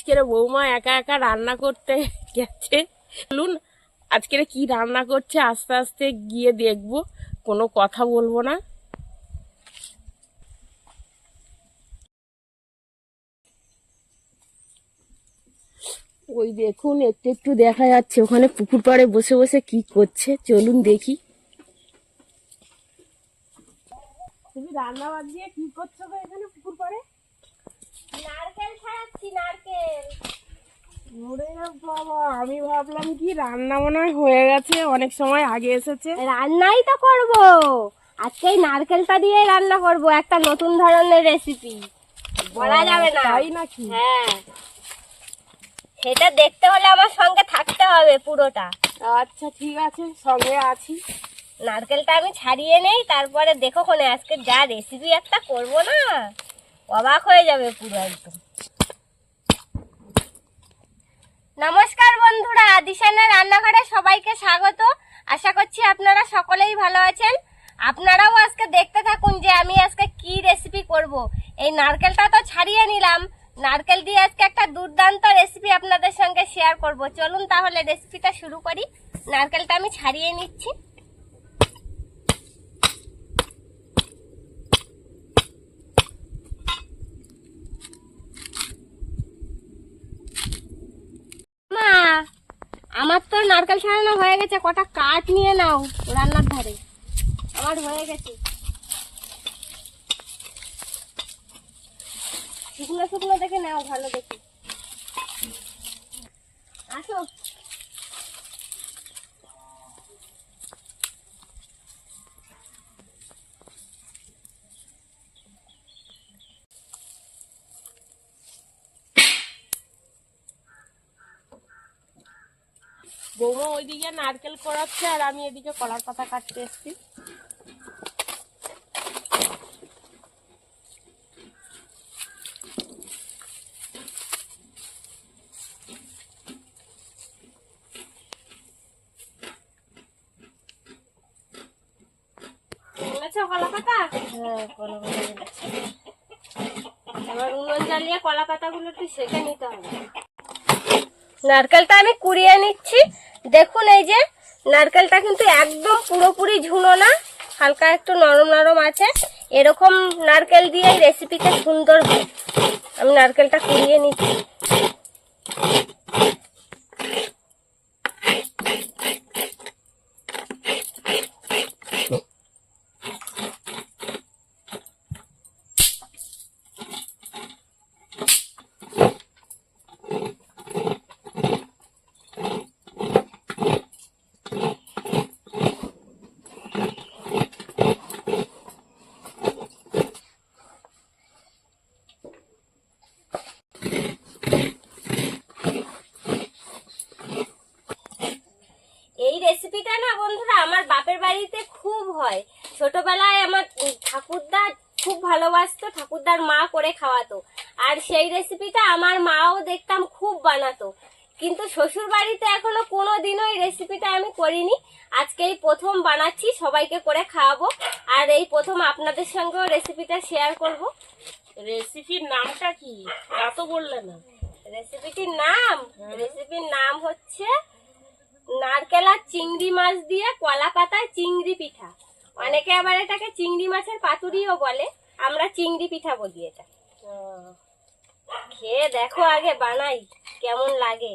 আজকের বৌমা একা একা রান্না করতে গেছে। বলুন আজকের কি রান্না করছে, আস্তে আস্তে গিয়ে দেখবো, কোনো কথা বলবো না। ওই দেখুন একটু একটু দেখা যাচ্ছে ওখানে পুকুর পাড়ে বসে বসে কি করছে, চলুন দেখি। তুমি রান্না বাদ দিয়ে কি করছো গো এখানে পুকুর পাড়ে? নারকেল ছাড়াচ্ছি, নারকেল। ওরে বাবা, আমি ভাবলাম কি রান্না মনে হয় হয়ে গেছে, অনেক সময় আগে এসেছে। রান্নাই তো করব আজকে, এই নারকেলটা দিয়ে রান্না করব একটা নতুন ধরনের রেসিপি, বলা যাবে না। তাই নাকি? হ্যাঁ, সেটা দেখতে হলে আমার সঙ্গে থাকতে হবে পুরোটা। আচ্ছা ঠিক আছে, সঙ্গে আছি। নারকেলটা আমি ছাড়িয়ে নেই, তারপরে দেখো কোনে আজকে যা রেসিপি একটা করব না, অবাক হয়ে যাবে পুরো একদম। নমস্কার বন্ধুরা, দিশানের রান্নাঘরে সবাইকে স্বাগত। আশা করছি আপনারা সকলেই ভালো আছেন। আপনারাও আজকে দেখতে থাকুন যে আমি আজকে কি রেসিপি করব। এই নারকেলটা তো ছাড়িয়ে নিলাম, নারকেল দিয়ে আজকে একটা দুর্দান্ত রেসিপি আপনাদের সঙ্গে শেয়ার করব। চলুন তাহলে রেসিপিটা শুরু করি। নারকেলটা আমি ছাড়িয়ে নিচ্ছি। মা, আমার তো নারকেল ছাড়ানো হয়ে গেছে, কটা কাঠ নিয়ে নাও রান্নার ধারে, আমার হয়ে গেছে। শুকনো শুকনো দেখে নাও, ভালো দেখে। আসো। বৌমা ওইদিকে নারকেল করাচ্ছে আর আমি এদিকে কলার পাতা কাটতে এসছি। কলা পাতা? হ্যাঁ, কলা পাতা। এবার উনুন জ্বালিয়ে কলা পাতাগুলো একটু সেঁকে নিতে হবে। নারকেলটা আমি কুড়িয়ে নিচ্ছি। দেখুন এই যে নারকেলটা কিন্তু একদম পুরোপুরি ঝুনো না, হালকা একটু নরম নরম আছে। এরকম নারকেল দিয়ে রেসিপিটা সুন্দর হয়। আমি নারকেলটা কুড়িয়ে নিচ্ছি। এই রেসিপিটা না বন্ধুরা আমার বাপের বাড়িতে খুব হয়। ছোটবেলায় আমার ঠাকুরদা খুব ভালোবাসতো, ঠাকুরদার মা করে খাওয়াতো, আর সেই রেসিপিটা আমার মাও দেখতাম খুব বানাতো। কিন্তু শ্বশুর বাড়িতে এখনো কোনোদিনও এই রেসিপিটা আমি করিনি। আজকে এই প্রথম বানাচ্ছি, সবাইকে করে খাওয়াবো, আর এই প্রথম আপনাদের সঙ্গেও রেসিপিটা শেয়ার করব। রেসিপির নামটা কি তা তো বললে না। রেসিপির নাম হচ্ছে নারকেল আর চিংড়ি মাছ দিয়ে কলা পাতায় চিংড়ি পিঠা। অনেকে আবার এটাকে চিংড়ি মাছের পাতুরিও বলে, আমরা চিংড়ি পিঠা বলি এটা। খেয়ে দেখো আগে, বানাই কেমন লাগে।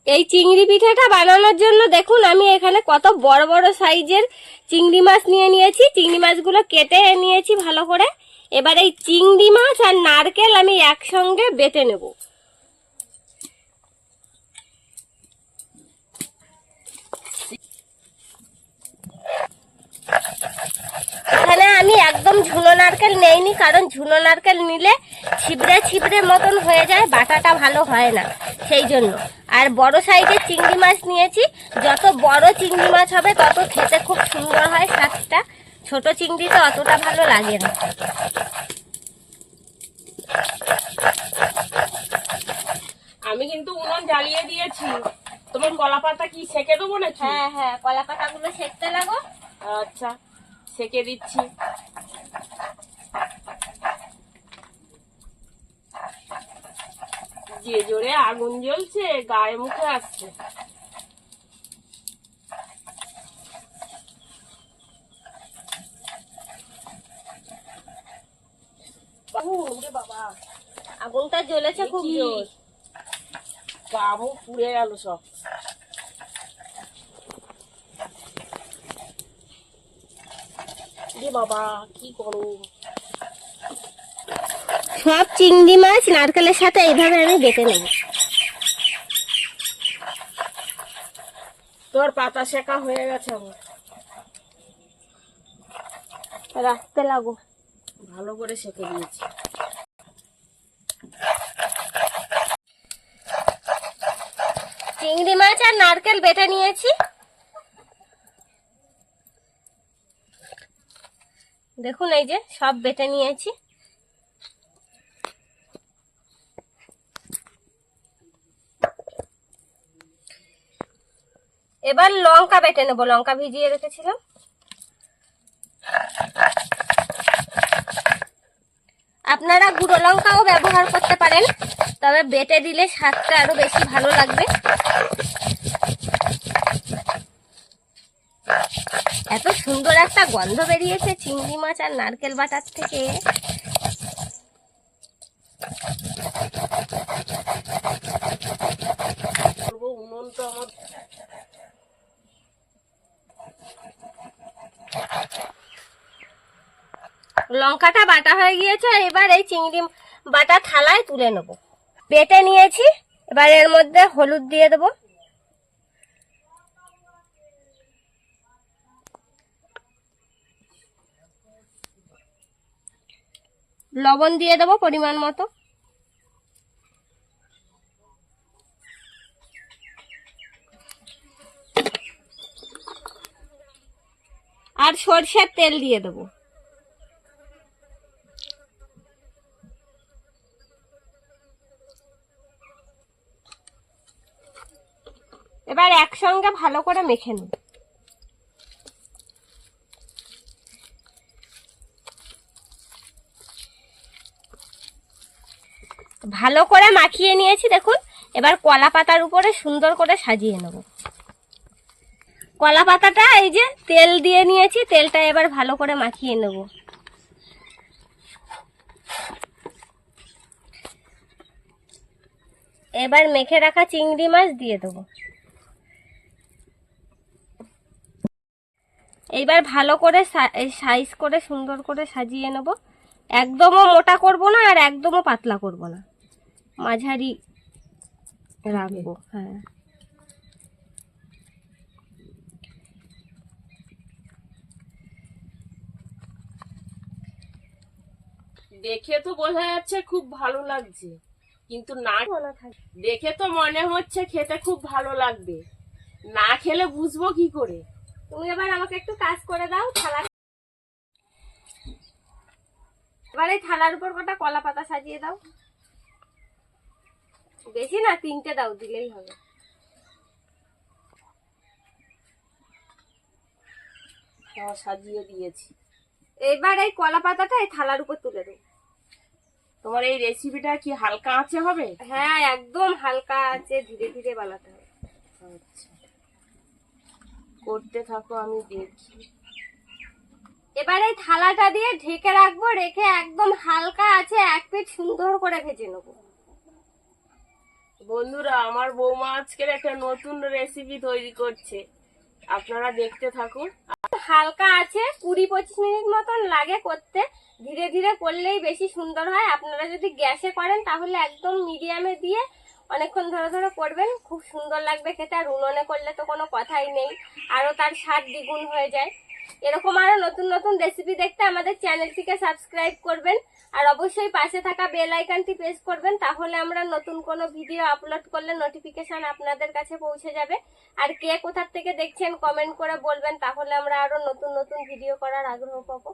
এই চিংড়ি পিঠাটা বানানোর জন্য দেখুন আমি এখানে কত বড় বড় সাইজের চিংড়ি মাছ নিয়েছি। চিংড়ি মাছগুলো কেটে নিয়েছি ভালো করে। এবার এই চিংড়ি মাছ আর নারকেল আমি একসঙ্গে বেটে নেব। এখানে আমি একদম ঝুনো নারকেল নেইনি, কারণ ঝুনো নারকেল নিলে ছিবড়ে ছিবড়ে মতন হয়ে যায়, বাটাটা ভালো হয় না, সেই জন্য। আর বড় সাইজের চিংড়ি মাছ নিয়েছি। যত বড় চিংড়ি মাছ হবে তত খেতে খুব সুন্দর হয় স্বাদটা। ছোট চিংড়ি তো অতটা ভালো লাগে না। আমি কিন্তু উনুন জ্বালিয়ে দিয়েছি। তোমার কলা পাতা কি সেকে দেবো নাকি? হ্যাঁ হ্যাঁ, কলা পাতাগুলো সেকতে লাগো। আচ্ছা, সেকে দিচ্ছি। যে জোরে আগুন জ্বলছে গায়ে মুখে আসছে। বাবা আগুনটা জ্বলেছে খুব জোর, গা মুখ পুড়ে গেল সব। বাবা কি গরম। সব চিংড়ি মাছ নারকেলের সাথে এইভাবে আমি বেটে নেব। তোর পাতা শেখা হয়ে গেছে আমার। রাখতে লাগো, ভালো করে সেঁকে দিয়েছি। চিংড়ি মাছ আর নারকেল বেটে নিয়েছি। দেখুন এই যে সব বেটে নিয়েছি। এবার লঙ্কা বেটে নেবো, লঙ্কা ভিজিয়ে রেখেছিলাম। আপনারা গুঁড়ো লঙ্কাও ব্যবহার করতে পারেন, তবে বেটে দিলে স্বাদটা আরো বেশি ভালো লাগবে। এত সুন্দর একটা গন্ধ বেরিয়েছে চিংড়ি মাছ আর নারকেল বাটার থেকে। উনুন তো আমার। লঙ্কাটা বাটা হয়ে গিয়েছে, এবার এই চিংড়ি বাটা থালায় তুলে নেব। বেটে নিয়েছি, এবার এর মধ্যে হলুদ দিয়ে দেব, লবণ দিয়ে দেব পরিমাণ মতো, আর সরষের তেল দিয়ে দেব। এবার একসঙ্গে ভালো করে মেখে নেব। ভালো করে মাখিয়ে নিয়েছি দেখুন। এবার কলা পাতার উপরে সুন্দর করে সাজিয়ে নেব। কলা পাতাটা এই যে তেল দিয়ে নিয়েছি, তেলটা এবার ভালো করে মাখিয়ে নেব। এবার মেখে রাখা চিংড়ি মাছ দিয়ে দেবো। এইবার ভালো করে সাইজ করে সুন্দর করে সাজিয়ে নেব। একদমও মোটা করব না আর একদমও পাতলা করব না, মাঝারি রাখবো। হ্যাঁ, দেখে তো বোঝা যাচ্ছে খুব ভালো লাগছে, কিন্তু না দেখে তো মনে হচ্ছে খেতে খুব ভালো লাগবে, না খেলে বুঝবো কি করে? তুমি এবার আমাকে একটু কাজ করে দাও। এবার এই থালার উপর কটা কলা পাতা সাজিয়ে দাও। বেশি না, 3টে দাও, দিলেই হবে। সাজিয়ে দিয়েছি। এবার এই কলা পাতাটা এই থালার উপর তুলে দেব। তোমার এই রেসিপিটা কি হালকা আঁচে হবে? হ্যাঁ, একদম হালকা আছে, ধীরে ধীরে বানাতে হবে। আচ্ছা, করতে থাকো, আমি দেখি। এবার এই থালাটা দিয়ে ঢেকে রাখবো, রেখে একদম হালকা আছে 1 পিঠ সুন্দর করে ভেজে নেবো। বন্ধুরা, আমার বৌমা আজকের একটা নতুন রেসিপি তৈরি করছে, আপনারা দেখতে থাকুন। হালকা আছে 20-25 মিনিট মতন লাগে করতে, ধীরে ধীরে করলেই বেশি সুন্দর হয়। আপনারা যদি গ্যাসে করেন তাহলে একদম মিডিয়ামে দিয়ে অনেকক্ষণ ধরে ধরে করবেন, খুব সুন্দর লাগবে খেতে। আর উনুনে করলে তো কোনো কথাই নেই, আরো তার স্বাদ দ্বিগুণ হয়ে যায়। এরকম আরো নতুন নতুন রেসিপি দেখতে আমাদের চ্যানেলটিকে সাবস্ক্রাইব করবেন, আর অবশ্যই পাশে থাকা বেল আইকনটি প্রেস করবেন, তাহলে আমরা নতুন কোনো ভিডিও আপলোড করলে নোটিফিকেশন আপনাদের কাছে পৌঁছে যাবে। আর কে কোথা থেকে দেখছেন কমেন্ট করে বলবেন, তাহলে আমরা আরো নতুন নতুন ভিডিও করার আগ্রহ পাবো।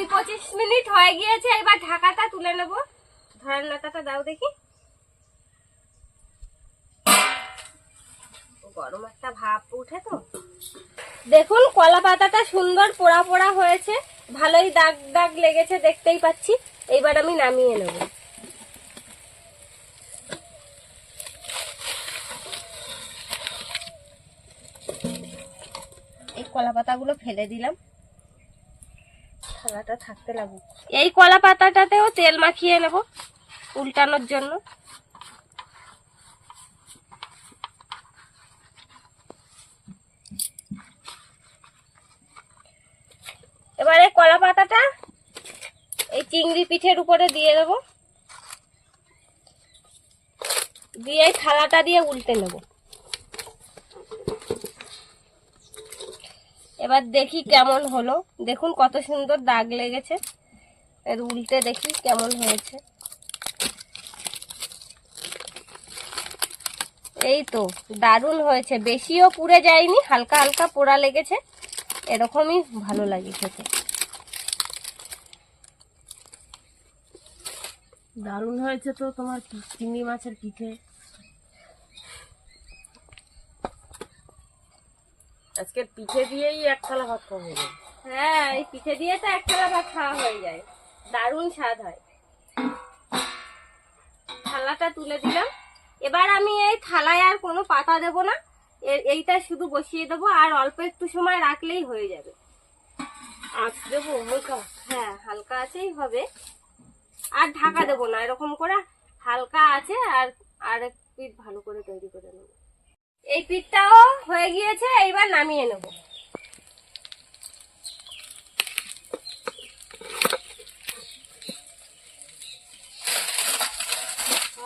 20-25 মিনিট হয়ে গিয়েছে, এবার ঢাকাটা তুলে নেব। ধরার নাতাটা দাও দেখি। গরম একটা ভাপ উঠে তো। দেখুন কলা পাতাটা সুন্দর পোড়া পোড়া হয়েছে, ভালোই দাগ দাগ লেগেছে দেখতেই পাচ্ছি। এইবার আমি নামিয়ে নেব। এই কলা পাতাগুলো ফেলে দিলাম, থালাটা থাকতে লাগুক। এই কলা পাতাটাতেও তেল মাখিয়ে নেব উল্টানোর জন্য। এবারে কলা পাতাটা এই চিংড়ি পিঠের উপরে দিয়ে দেবো, দিয়ে এই থালাটা দিয়ে উল্টে নেব। এবার দেখি কেমন হলো। দেখুন কত সুন্দর দাগ লেগেছে, এর উল্টে দেখি কেমন হয়েছে। এই তো দারুণ হয়েছে, বেশিও পুড়ে যায়নি, হালকা হালকা পোড়া লেগেছে, এরকমই ভালো লাগে খেতে। দারুণ হয়েছে তো তোমার চিংড়ি মাছের পিঠে। আজকে পিঠে দিয়েই এক থালা ভাত খাওয়া হয়ে যাবে। হ্যাঁ, এই পিঠে দিয়ে তো এক থালা ভাত খাওয়া হয়ে যায়, দারুণ স্বাদ হয়। থালাটা তুলে দিলাম। এবার আমি এই থালায় আর কোনো পাতা দেব না, এইটা শুধু বসিয়ে দেবো, আর অল্প একটু সময় রাখলেই হয়ে যাবে। আঁচ দেবো হালকা? হ্যাঁ, হালকা আছেই হবে, আর ঢাকা দেবো না, এরকম করে হালকা আছে। আর এক পিঠ ভালো করে তৈরি করে নেব। এই পিঠটাও হয়ে গিয়েছে, এইবার নামিয়ে নেব।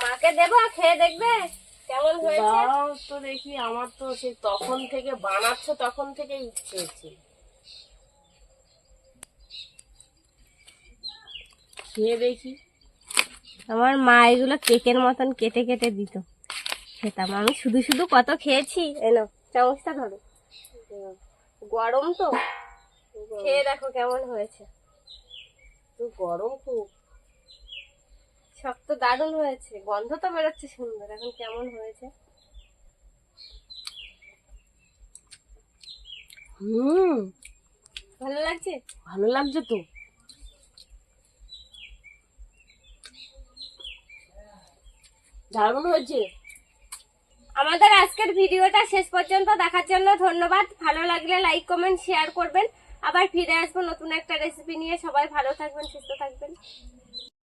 মাকে দেবো, খেয়ে দেখবে কেমন হয়েছে। দাও তো দেখি, আমার তো সেই তখন থেকে বানাচ্ছ তখন থেকে ইচ্ছে হচ্ছে খেয়ে দেখি। আমার মা এগুলো কেকের মতন কেটে কেটে দিত, খেতাম। আমি শুধু শুধু কত খেয়েছি। এনো চামচটা ধরো, গরম তো, খেয়ে দেখো কেমন হয়েছে। তো গরম খুব শক্ত, দারুণ হয়েছে, গন্ধ তো বেরোচ্ছে সুন্দর। এখন কেমন হয়েছে? ভালো লাগছে? ভালো লাগছে তো। দারুণ হয়েছে। আমাদের আজকের ভিডিওটা শেষ পর্যন্ত দেখার জন্য ধন্যবাদ। ভালো লাগলে লাইক কমেন্ট শেয়ার করবেন। আবার ফিরে আসবো নতুন একটা রেসিপি নিয়ে। সবাই ভালো থাকবেন, সুস্থ থাকবেন।